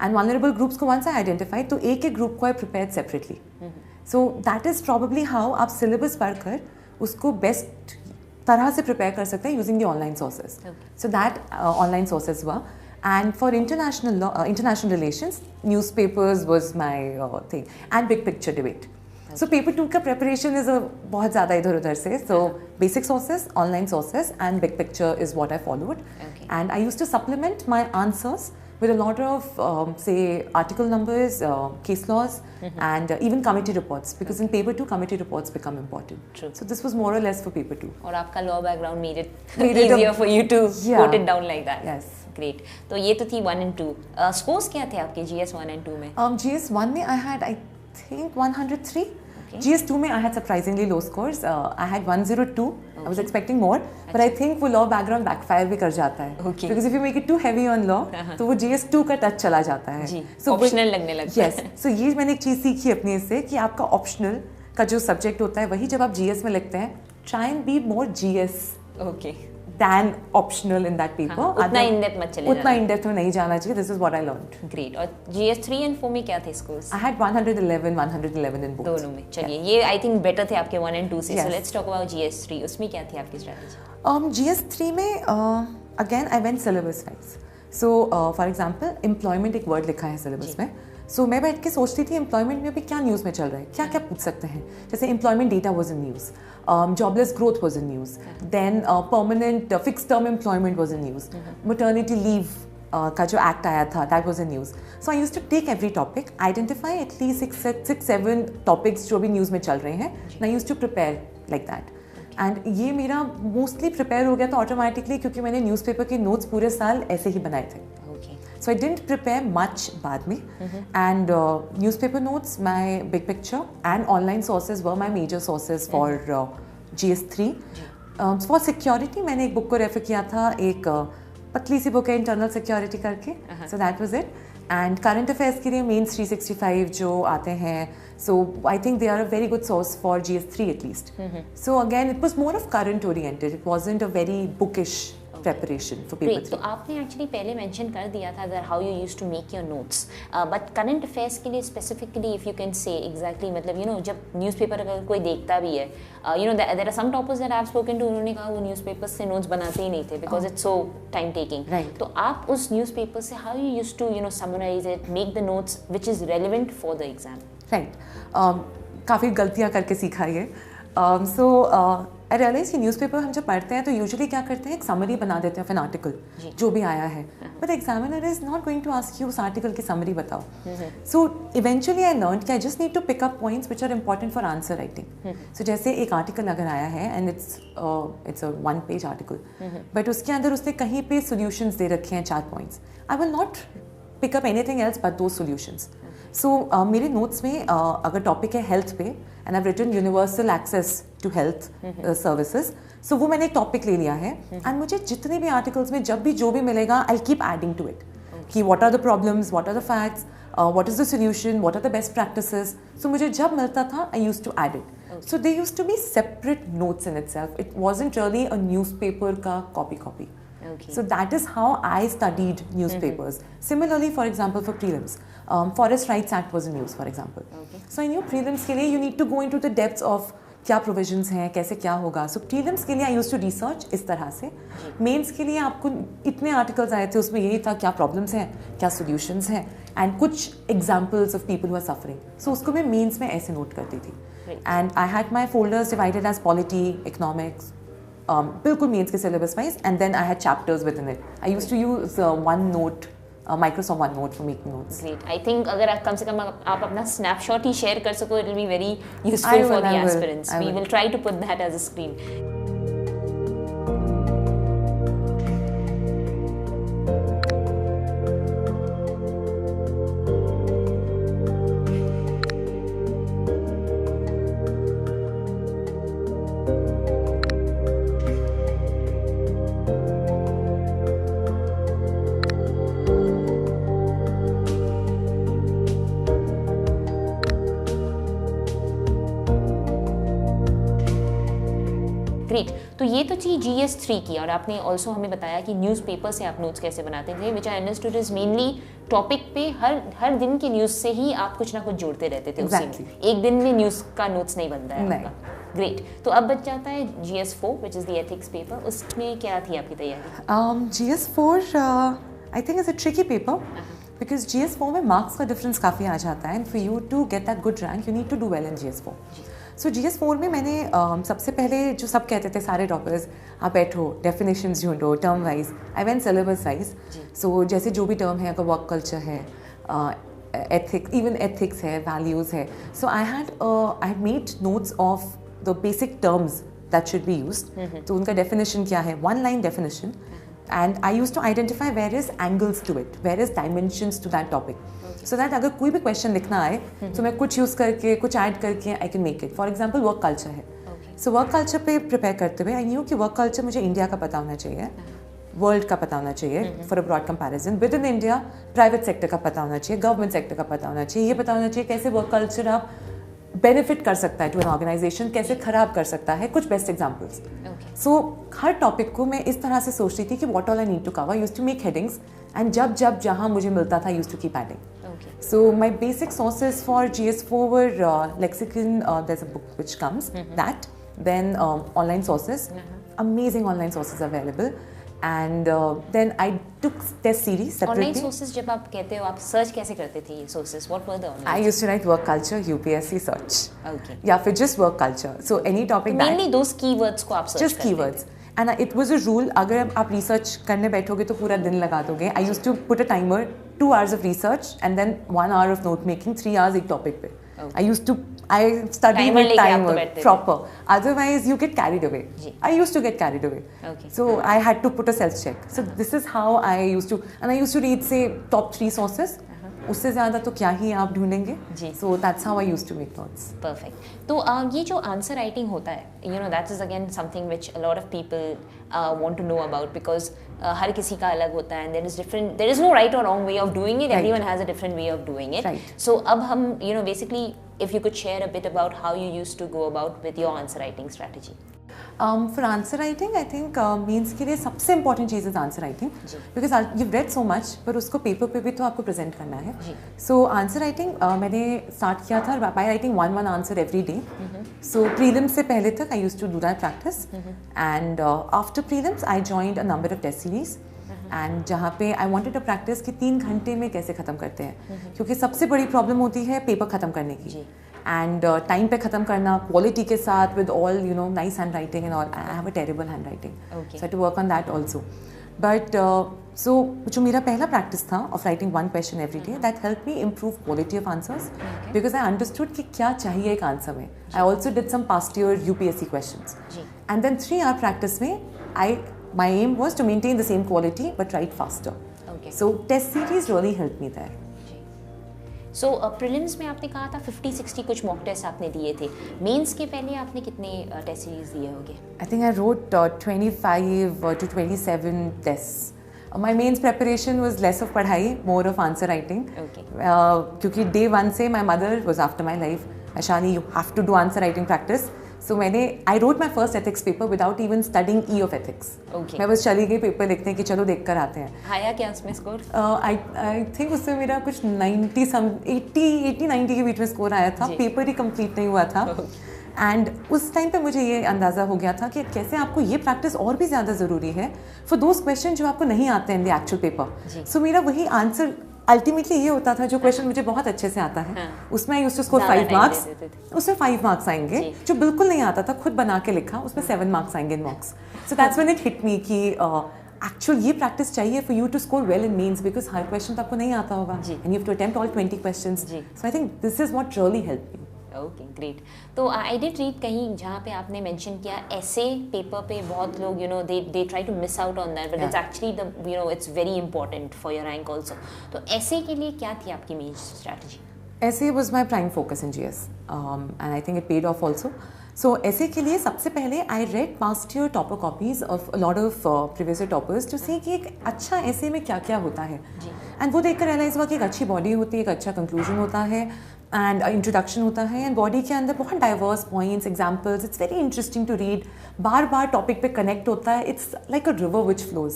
एंड वनरेबल ग्रुप्स को वंस आई आइडेंटिफाई तो एक एक ग्रुप को आई prepared separately. So that is probably how आप सिलेबस पढ़कर उसको बेस्ट तरह से प्रिपेयर कर सकते हैं using the online sources. So that online sources हुआ. And for international law, international relations, newspapers was my thing, and big picture debate. So paper 2 का preparation is बहुत ज़्यादा इधर उधर से. So basic sources, online sources, and big picture is what I followed. And I used to supplement my answers with a lot of say article numbers, case laws, and even committee reports, because in paper 2 committee reports become important. True. So this was more or less for paper 2. और आपका law background made it easier for you to put it down like that. Yes. Great. तो ये तो थी 1 and 2. Scores क्या थे आपके GS1 and 2 में? GS1 में I had I think 103. GS2 में I had surprisingly low scores. I had 102. I was expecting more, but I think वो law background backfire भी कर जाता है. Because if you make it too heavy on law, तो वो GS2 का touch चला जाता है. So optional लगने लगता है. Yes. So ये मैंने एक चीज़ सीखी अपने इससे कि आपका optional का जो subject होता है वही जब आप GS में लिखते हैं, try and be more GS. Okay. than optional in that paper. उतना in depth मत चले जाना. उतना in depth में नहीं जाना चाहिए. This is what I learned. Great. और GS3 and 4 में क्या थे scores? I had 111 in both. दोनों में. चलिए ये I think better थे आपके 1 and 2 से. So let's talk about GS3. उसमें क्या थी आपकी strategy? GS3 में again I went syllabus wise. So for example employment एक word लिखा है syllabus में. So मैं बैठ के सोचती थी एम्प्लॉयमेंट में अभी क्या न्यूज़ में चल रहा है, क्या क्या पूछ सकते हैं. जैसे employment data was in news, jobless growth was in news, then permanent fixed term employment was in news, maternity leave का जो एक्ट आया था that was in news. So I use to take every topic, identify at least 6-7 topics जो भी news में चल रहे हैं, and I use to prepare like that. And ये मेरा मोस्टली प्रिपेयर हो गया था ऑटोमेटिकली, क्योंकि मैंने न्यूज़पेपर के नोट्स पूरे साल ऐसे ही बनाए थे. So I didn't prepare much बाद में, and newspaper notes, my big picture and online sources were my major sources for GS3. For security मैंने एक बुक को रेफर किया था, एक पतली सी बुक है इंटरनल सिक्योरिटी करके, so that was it. And current affairs के लिए मेंस 365 जो आते हैं, so I think they are a very good source for GS3 at least. So again, it was more of current oriented. It wasn't a very bookish preparation for paper 3. तो आपने actually पहले mention कर दिया था that how you used to make your notes, but current affairs के लिए specifically if you can say exactly, मतलब you know जब न्यूज़पेपर अगर कोई देखता भी है, you know there are some toppers that I have spoken to, उन्होंने कहा वो न्यूज़पेपर से नोट्स बनाते ही नहीं थे because it's so time taking. Right. तो आप उस न्यूज़पेपर से how you used to you know summarize it, make the notes which is relevant for the exam. Right. काफ़ी गलतियाँ करके सीखा ये. सो आई रियलाइज कि न्यूज़पेपर हम जब पढ़ते हैं तो यूजुअली क्या करते हैं, एक समरी बना देते हैं ऑफ एन आर्टिकल जो भी आया है, but examiner is not going to ask you उस आर्टिकल की समरी बताओ. सो इवेंचुअली आई लर्न कि I just need to pick up points which are important for answer writing. So जैसे एक आर्टिकल अगर आया है and it's a 1 page article, but उसके अंदर उसने कहीं पे सोल्यूशंस दे रखे हैं 4 points, I will not pick up anything else but those solutions. So मेरे नोट्स में अगर टॉपिक है हेल्थ पे and I written universal access to health services, so वो मैंने एक टॉपिक ले लिया है एंड मुझे जितने भी आर्टिकल्स में जब भी जो भी मिलेगा I keep adding to it कि what are the problems, what are the facts, what is the solution, what are the best practices. So मुझे जब मिलता था I used to add it. So they used to be separate notes in itself. It wasn't really a newspaper का copy. Okay. So that is how I studied newspapers. Similarly, for example, for prelims, Forest Rights Act was in news, for example. Okay. So I knew prelims के लिए you need to go into the depths of क्या provisions हैं, कैसे क्या होगा. So prelims के लिए I used to research इस तरह से. Mains के लिए आपको इतने articles आए थे, उसमें यही था क्या problems हैं, क्या solutions हैं, and कुछ examples of people who are suffering. So उसको मैं mains में ऐसे note करती थी. And I had my folders divided as polity, economics, बिल्कुल मेंस के syllabus wise, and then I had chapters within it. I used to use OneNote, Microsoft OneNote for making notes. Great. I think अगर आप कम से कम आप अपना snapshot ही share कर सको, it will be very useful for the aspirants. We will try to put that as a screen. Great. तो ये तो थी GS3 की, और आपने ऑल्सो हमें बताया कि न्यूज़पेपर से आप नोट्स कैसे बनाते थे, which I understood is mainly topic पे हर दिन के न्यूज़ से ही आप कुछ ना कुछ जोड़ते रहते थे. Exactly. उसी में एक दिन में न्यूज़ का नोट्स नहीं बनता है आपका. ग्रेट. तो अब बच जाता है GS4 which is the ethics paper. उसमें क्या थी आपकी तैयारी? GS4 I think is a tricky paper because GS4 में मार्क्स का डिफरेंस काफ़ी आ जाता है, and for you to get that good rank you need to do well in GS4. So GS4 में मैंने सबसे पहले जो सब कहते थे सारे टॉपर्स, आप बैठो डेफिनेशंस ढूंढो term wise. I went syllabus wise. So जैसे जो भी टर्म है, अगर वर्क कल्चर है, एथिक्स, इवन एथिक्स है, वैल्यूज़ है, so I had made notes of the basic terms that should be used. तो उनका डेफिनेशन क्या है, 1 line definition, and I used to identify various angles to it, various dimensions to that topic. So that अगर कोई भी question लिखना आए तो मैं कुछ यूज़ करके, कुछ ऐड करके I can make it. For example work culture है, सो वर्क कल्चर पे प्रिपेयर करते हुए आई न्यू कि वर्क कल्चर मुझे इंडिया का पता होना चाहिए, वर्ल्ड का पता होना चाहिए for a broad comparison. Within India private sector का पता होना चाहिए, गवर्नमेंट सेक्टर का पता होना चाहिए, ये पता होना चाहिए कैसे वर्क कल्चर आप बेनिफिट कर सकता है टू एन ऑर्गेनाइजेशन, कैसे खराब कर सकता है, कुछ बेस्ट एग्जाम्पल्स. सो हर टॉपिक को मैं इस तरह से सोचती थी कि what all I need to cover, used to make headings, and जब जहाँ मुझे मिलता था used to keep adding. So my basic sources for GS4 were lexicon. There's a book which comes that. Then online sources, amazing online sources available, and then I took test series separately. Online sources जब आप कहते हो, आप search कैसे करते थे ये sources? What were the online? I used to write work culture, UPSC search. Okay. या फिर just work culture. So any topic. Mainly those keywords को आप search just keywords. And it was a rule, अगर आप research करने बैठोगे तो पूरा दिन लगा दोगे. I used to put a timer, 2 hours of research and then 1 hour of note making, 3 hours एक topic पे. I study with timer proper. Otherwise you get carried away. I used to get carried away. So I had to put a self check. So this is how I used to, and I used to read say top 3 sources उससे ज़्यादा तो क्या ही आप ढूंढेंगे. जी. So that's how I used to make notes. Perfect. तो ये जो answer writing होता है, you know, that is again something which a lot of people want to know about because हर किसी का अलग होता है and there is no right or wrong way of doing it. Right. Everyone has a different way of doing it. Right. So अब हम, you know, basically if you could share a bit about how you used to go about with your answer writing strategy. For answer writing, I think means के लिए सबसे important चीज़ है answer writing because you've read so much, पर उसको paper पे भी तो आपको present करना है. So answer writing मैंने start किया था by writing one answer every day. So prelims से पहले तक I used to do that practice, and after prelims I joined a number of test series. And जहाँ पे आई वांटेड टू प्रैक्टिस कि 3 घंटे में कैसे ख़त्म करते हैं, क्योंकि सबसे बड़ी प्रॉब्लम होती है पेपर ख़त्म करने की एंड टाइम पे ख़त्म करना, क्वालिटी के साथ with all you know nice handwriting and all. I have a terrible handwriting, so to work on that also. But so जो मेरा पहला प्रैक्टिस था of writing 1 question every day, that help me improve quality of answers because I understood कि क्या चाहिए एक answer में. I also did some past year UPSC questions and then 3 hour practice में my aim was to maintain the same quality but write faster. Okay. So test series really helped me there. So prelims में आपने कहा था 50-60 कुछ mock tests आपने दिए थे. Mains के पहले आपने कितने test series दिए होंगे? I think I wrote 25 to 27 tests. My mains preparation was less of पढ़ाई, more of answer writing. Okay. क्योंकि day 1 से my mother was after my life. Ashani, you have to do answer writing practice. So I wrote my first ethics paper without even studying E of ethics. Okay. मैं बस चली गई paper लिखने कि चलो देख कर आते हैं. आया क्या उसमें स्कोर? I think उससे मेरा कुछ 80-90 के बीच में स्कोर आया था. पेपर ही कंप्लीट नहीं हुआ था. एंड उस टाइम पे मुझे ये अंदाज़ा हो गया था कि कैसे आपको ये प्रैक्टिस और भी ज़्यादा ज़रूरी है फॉर दोज क्वेश्चन जो आपको नहीं आते हैं इन द एक्चुअल पेपर. सो मेरा वही आंसर अल्टीमेटली ये होता था, जो क्वेश्चन मुझे बहुत अच्छे से आता है उसमें I used to score 5 marks, उसमें 5 मार्क्स आएंगे. जो बिल्कुल नहीं आता था खुद बना के लिखा उसमें 7 मार्क्स आएंगे in mocks. So that's when it hit me कि एक्चुअल ये प्रैक्टिस चाहिए for you to score well in mains because हर क्वेश्चन तो आपको नहीं आता होगा and you have to attempt all 20 questions. So I think this is what really helped me. Okay great. तो आई डिड रीड कहीं जहाँ पे आपने मेंशन किया ऐसे पेपर पे बहुत लोग you know they try to miss out on that but it's actually the you know it's very important for your rank also. तो ऐसे के लिए क्या थी आपकी main strategy? Essay was my prime focus in GS and I think it paid off also. So essay के लिए सबसे पहले I read past year topper copies of a lot of previous year toppers to सी कि एक अच्छा ऐसे में क्या क्या होता है. एंड वो देखकर रियलाइज हुआ कि एक अच्छी बॉडी होती है, एक अच्छा कंक्लूजन होता है एंड इंट्रोडक्शन होता है एंड बॉडी के अंदर बहुत diverse points, examples. It's very interesting to read. बार बार टॉपिक पे कनेक्ट होता है. It's like a river which flows.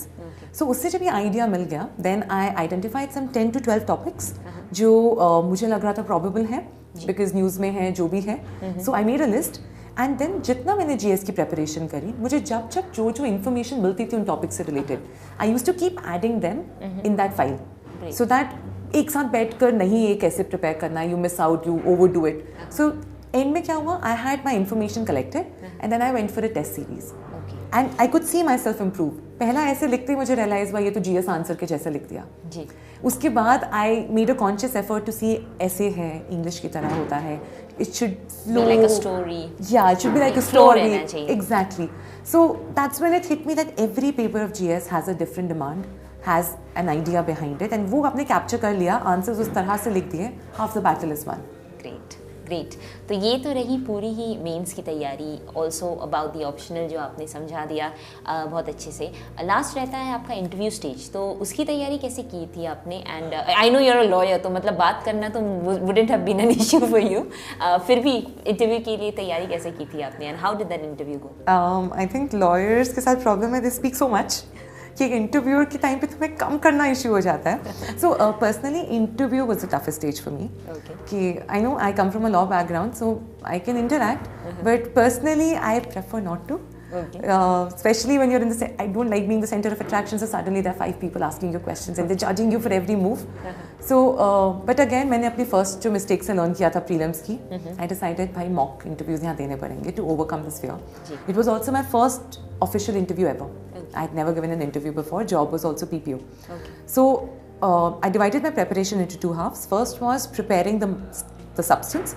So उससे जब ये आइडिया मिल गया then I identified some 10 to 12 topics जो मुझे लग रहा था प्रॉबेबल है बिकॉज न्यूज़ में है जो भी है. So I made a list and then जितना मैंने GS की प्रेपरेशन करी मुझे जब जब जो इन्फॉर्मेशन मिलती थी उन टॉपिक से related I used to keep adding them in that file so that एक साथ बैठकर नहीं ये कैसे प्रिपेयर करना, you miss out, you overdo it. So end में क्या हुआ, I had my information collected and then I went for a test series and I could see myself improve. पहला ऐसे लिखते ही मुझे रियलाइज हुआ ये तो GS आंसर के जैसा लिख दिया जी. उसके बाद I made a conscious effort to see essay है इंग्लिश की तरह होता है. It should flow like a story. Yeah, it should be like a story. Exactly. So that's when it hit me that every paper of GS has a different demand, has an idea behind it, and वो आपने capture कर लिया, answers उस तरह से लिख दिए, half the battle is won. Great. Great. तो ये तो रही पूरी ही मेंस की तैयारी. ऑल्सो अबाउट दी ऑप्शनल जो आपने समझा दिया बहुत अच्छे से. लास्ट रहता है आपका इंटरव्यू स्टेज. तो उसकी तैयारी कैसे की थी आपने? And I know you're a lawyer, तो मतलब बात करना तो wouldn't have been an issue for you. फिर भी इंटरव्यू के लिए तैयारी कैसे की थी आपने and how did that interview go? I think lawyers के साथ प्रॉब्लम है, दे स्पीक सो मच कि इंटरव्यूअर के टाइम पे तुम्हें कम करना इशू हो जाता है. So personally interview was the toughest stage for me. कि I know I come from a law background so I can interact but personally I prefer not to. Especially when you're in the I don't like being the center of attraction, so suddenly there are 5 people asking you questions and they're judging you for every move. So but again मैंने अपनी first जो mistake से learn किया था prelims की, I decided भाई mock interviews यहाँ देने पड़ेंगे to overcome this fear. It was also my first official interview ever. I had never given an interview before. Job was also PPO. So I divided my preparation into 2 halves. First was preparing the substance.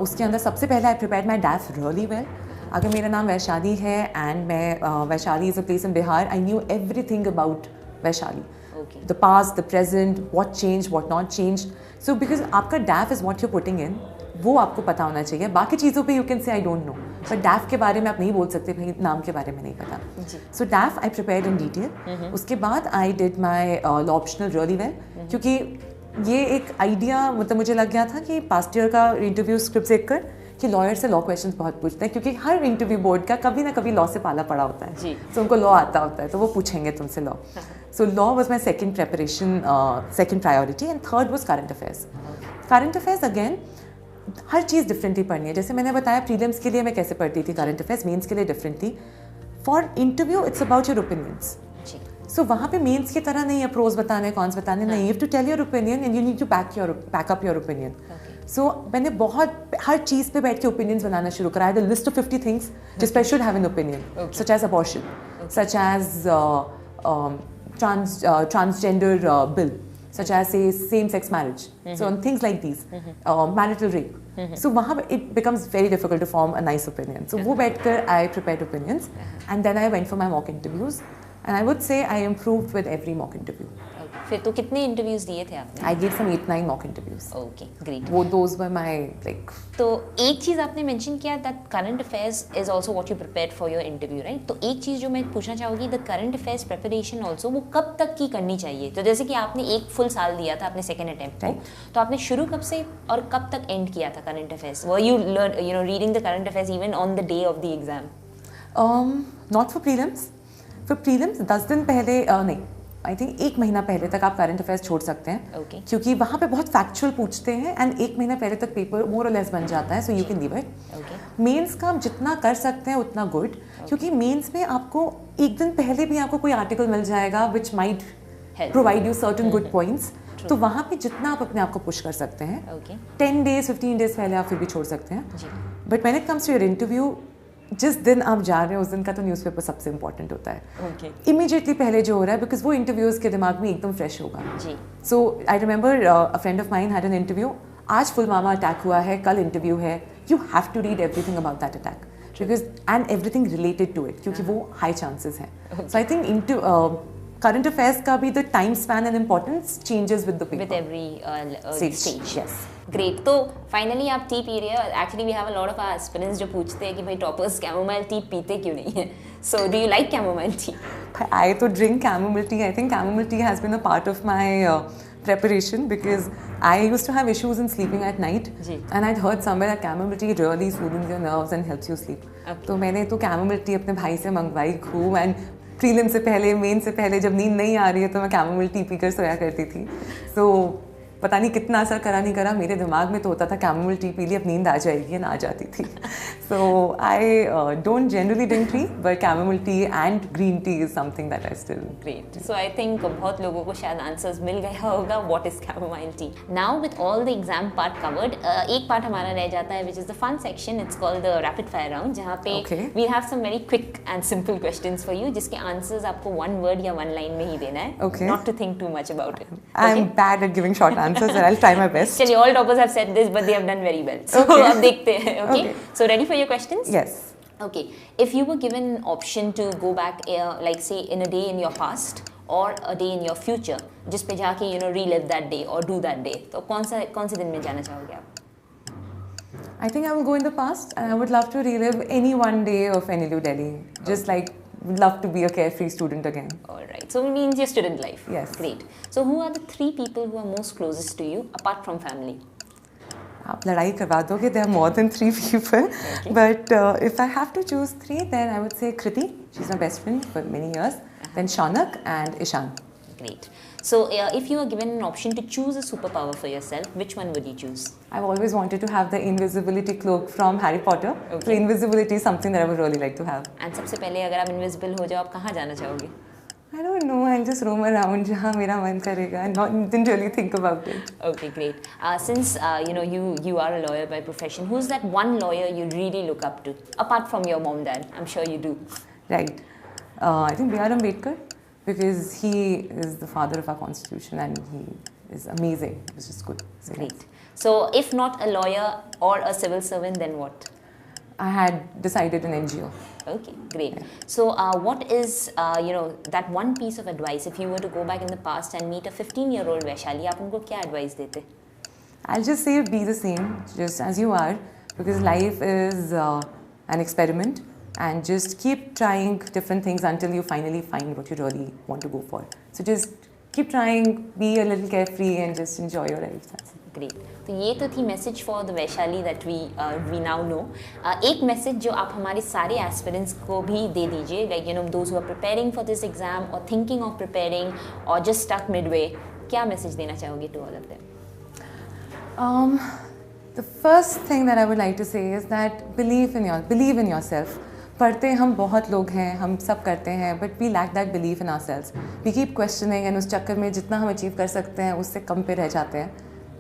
उसके अंदर सबसे पहले I prepared my DAF really well. अगर मेरा नाम वैशाली है and मैं Vaishali is a place in Bihar, I knew everything about Vaishali. Okay. The past, the present, what changed, what not changed. So because आपका DAF is what you're putting in, वो आपको पता होना चाहिए. बाकी चीज़ों पे you can say I don't know. But DAF के बारे में आप नहीं बोल सकते भाई नाम के बारे में नहीं पता. So DAF I prepared in detail. उसके बाद I did my law optional really well. क्योंकि ये एक आइडिया मतलब मुझे लग गया था कि पास्ट ईयर का इंटरव्यू स्क्रिप्ट देख कर कि लॉयर से लॉ क्वेश्चंस बहुत पूछते हैं क्योंकि हर इंटरव्यू बोर्ड का कभी ना कभी लॉ से पाला पड़ा होता है. So उनको लॉ आता होता है तो वो पूछेंगे तुमसे law. So law was my second preparation, second priority, and third was current affairs. Current affairs again, her cheese differently पढ़नी है. जैसे मैंने बताया प्रीलिम्स के लिए मैं कैसे पढ़ती थी करंट अफेयर्स, मेंस के लिए डिफरेंट थी. For interview it's about your opinions. So वहाँ पे मेंस की तरह नहीं है प्रोज बताने कॉन्स बताने नहीं. You have to tell your opinion and you need to back up your opinion. So मैंने बहुत हर चीज़ पे बैठ के ओपिनियंस बनाना शुरू करा. द लिस्ट ऑफ 50 थिंग्स जिस पे I should have an opinion, such as abortion, such as transgender bill, such as say same-sex marriage, so on things like these, marital rape. So वहाँ it becomes very difficult to form a nice opinion. So वो बैठकर I prepared opinions, and then I went for my mock interviews, and I would say I improved with every mock interview. फिर तो कितने interviews दिए थे आपने? I gave some 8-9 mock interviews. Okay, great. वो those were my like. तो एक चीज़ आपने मेंशन किया that current affairs is also what you prepared for your interview, right? तो एक चीज़ जो मैं पूछना चाहूँगी, the current affairs preparation also वो कब तक की करनी चाहिए? तो जैसे कि आपने एक फुल साल दिया था अपने सेकेंड अटेम्प्ट को, तो आपने शुरू कब से और कब तक एंड किया था current affairs? Were you reading the current affairs even on the day of the exam? Not for prelims. For prelims 10 दिन पहले नहीं, आई थिंक 1 महीना पहले तक आप करंट अफेयर्स छोड़ सकते हैं. क्योंकि वहाँ पे बहुत फैक्चुअल पूछते हैं एंड 1 महीना पहले तक पेपर मोर और लेस बन जाता है. So you can leave it. Mains का आप जितना कर सकते हैं उतना गुड. क्योंकि मेंस में आपको 1 दिन पहले भी आपको कोई आर्टिकल मिल जाएगा which might provide you certain good points. तो वहाँ पे जितना आप अपने आप को पुश कर सकते हैं, 10 days 15 days पहले आप फिर भी छोड़ सकते हैं. But when it comes to your interview, जिस दिन आप जा रहे हैं उस दिन का तो न्यूज़पेपर सबसे इंपॉर्टेंट होता है. इमीडिएटली पहले जो हो रहा है, बिकॉज वो इंटरव्यूज के दिमाग में एकदम फ्रेश होगा. So I remember a friend of mine had an interview. आज पुलवामा अटैक हुआ है, कल इंटरव्यू है. You have to read everything about that attack because and everything related to it, क्योंकि वो हाई चांसेस हैं. So I think current affairs का भी the time span and importance changes with the paper. With every stage. Yes. Great. तो finally आप T P रहे हो. Actually we have a lot of our aspirants जो पूछते हैं कि भाई toppers chamomile tea पीते क्यों नहीं है. So do you like chamomile tea? I तो drink chamomile tea. I think chamomile tea has been a part of my preparation because I used to have issues in sleeping at night. And I'd heard somewhere that chamomile tea really soothes your nerves and helps you sleep. तो मैंने तो chamomile tea अपने भाई से मंगवाई खूब. And prelim से पहले, मेन से पहले जब नींद नहीं आ रही है तो मैं कैमोमाइल टी पीकर सोया करती थी. सो पता नहीं कितना असर करा नहीं करा, मेरे दिमाग में तो होता था कैमोमाइल टी पी ली अब नींद आ जाएगी, ना आ जाती थी. So I don't generally drink tea, but chamomile tea and green tea is something that I still. Great. So I think बहुत लोगों को शायद आंसर्स मिल गया होगा what is chamomile tea. Now with all the exam part covered, एक part हमारा रह जाता है which is the fun section. It's called the rapid fire round, जहाँ पे we have some very quick and simple questions for you, जिसके answers आपको 1 word या 1 line में ही देना है. Not to think too much about it. I am bad at giving short answers and I'll try my best. चलिए, all toppers have said this but they have done very well. So अब देखते हैं. Okay. So ready for your questions? Yes. Okay. If you were given an option to go back, like say in a day in your past or a day in your future, जिस पे जाके relive that day or do that day, तो कौन से दिन में जाना चाहोगे आप? I think I will go in the past and I would love to relive any one day of NLU Delhi. Just like would love to be a carefree student again. All right. So it means your student life. Yes. Great. So who are the 3 people who are most closest to you apart from family? आप लड़ाई करवा दोगे. There are more than 3 people. But if I have to choose 3, then I would say Kriti. She's my best friend for many years. Then Shaunak and Ishan. Great. So if you were given an option to choose a superpower for yourself, which one would you choose? I've always wanted to have the invisibility cloak from Harry Potter. So invisibility is something that I would really like to have. And सबसे पहले अगर आप invisible हो जाओ, आप कहाँ जाना चाहोगे? I don't know. I'll just roam around जहाँ मेरा मन करेगा. Didn't really think about it. Okay, great. Since you are a lawyer by profession, who's that one lawyer you really look up to apart from your mom, dad? I'm sure you do. Right. I think B.R. Ambedkar, because he is the father of our constitution and he is amazing. It's just good. Great. So if not a lawyer or a civil servant, then what? I had decided an NGO. Okay, great. So what is, that one piece of advice, if you were to go back in the past and meet a 15-year-old Vaishali, आप उनको क्या advice देते? I'll just say be the same, just as you are, because life is an experiment, and just keep trying different things until you finally find what you really want to go for. So just keep trying, be a little carefree, and just enjoy your life. That's it. Great. तो ये तो थी message for the Vaishali that we now know. एक message जो आप हमारे सारे aspirants को भी दे दीजिए, like those who are preparing for this exam और थिंकिंग ऑफ प्रिपेयरिंग और जस्ट स्टक मिडवे, क्या मैसेज देना चाहोगे to all of them? The first thing that I would like to say is that believe in yourself. पढ़ते हम बहुत लोग हैं, हम सब करते हैं, but we lack that belief in ourselves. We keep questioning, and उस चक्कर में जितना हम अचीव कर सकते हैं उससे कम पे रह जाते हैं.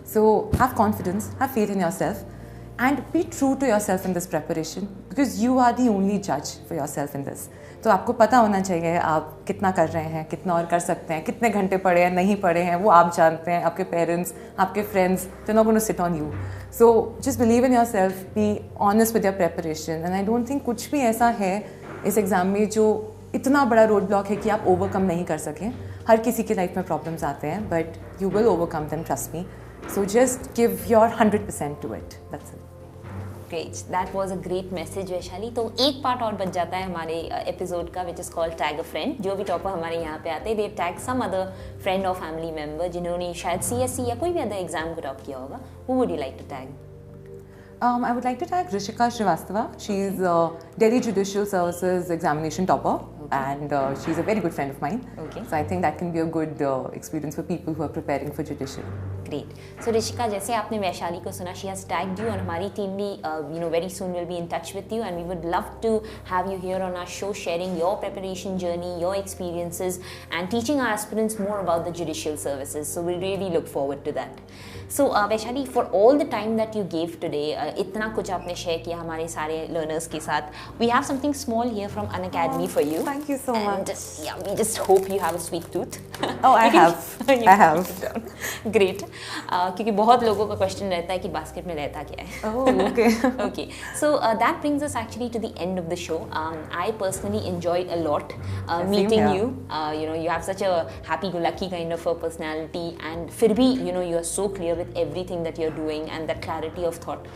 So have confidence, have faith in yourself, and be true to yourself in this preparation, because you are the only judge for yourself in this. तो आपको पता होना चाहिए आप कितना कर रहे हैं, कितना और कर सकते हैं, कितने घंटे पढ़े हैं, नहीं पढ़े हैं, वो आप जानते हैं. आपके पेरेंट्स, आपके friends, they're not going to sit on you. So just believe in yourself, be honest with your preparation, and I don't think कुछ भी ऐसा है इस एग्ज़ाम में जो इतना बड़ा रोड ब्लॉक है कि आप ओवरकम नहीं कर सकें. हर किसी की लाइफ में प्रॉब्लम्स आते हैं, but you will overcome them, trust me. So just give your 100% to it. That's it. Great. That was a great message, Vaishali. तो एक पार्ट और बच जाता है हमारे एपिसोड का, which is called tag a friend. जो भी टॉपर हमारे यहाँ पे आते हैं, they tag some other friend or family member जिन्होंने शायद CSE या कोई भी अदर एग्जाम को टॉप किया होगा. Who would you like to tag? I would like to tag Rishika Srivastava. She's a Delhi Judicial Services examination topper, and she's a very good friend of mine. Okay. So I think that can be a good experience for people who are preparing for judicial. Great. So Rishika, जैसे आपने वैशाली को सुना, she has tagged you, और हमारी team भी very soon will be in touch with you, and we would love to have you here on our show, sharing your preparation journey, your experiences, and teaching our aspirants more about the judicial services. So we really look forward to that. So Vaishali, for all the time that you gave today, इतना कुछ आपने share किया हमारे सारे learners के साथ, we have something small here from Unacademy for you. Thank you so much. Yeah, we just hope you have a sweet tooth. Oh, I have. I have. Great. क्योंकि बहुत लोगों का क्वेश्चन रहता है कि बास्केट में रहता क्या है. Oh, okay. Okay. So that brings us actually to the end of the show. I personally enjoyed a lot meeting you. You have such a happy-go-lucky kind of a personality, and फिर भी you are so clear with everything that you're doing, and that clarity of thought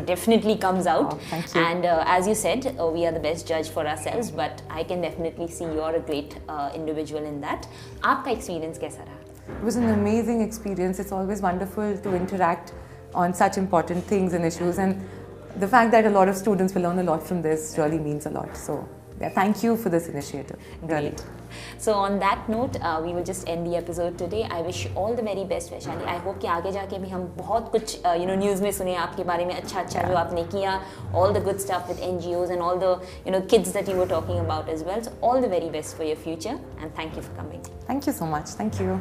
definitely comes out. Oh, thank you. And as you said, we are the best judge for ourselves, but I can definitely see you're a great individual in that. आपका experience कैसा रहा? It was an amazing experience. It's always wonderful to interact on such important things and issues, and the fact that a lot of students will learn a lot from this really means a lot. So yeah, thank you for this initiative. Really. Great. So on that note, we will just end the episode today. I wish you all the very best, Vaishali. I hope कि आगे जाके भी हम बहुत कुछ news में सुने आपके बारे में अच्छा जो आपने किया, all the good stuff with NGOs and all the kids that you were talking about as well. So all the very best for your future, and thank you for coming. Thank you so much. Thank you.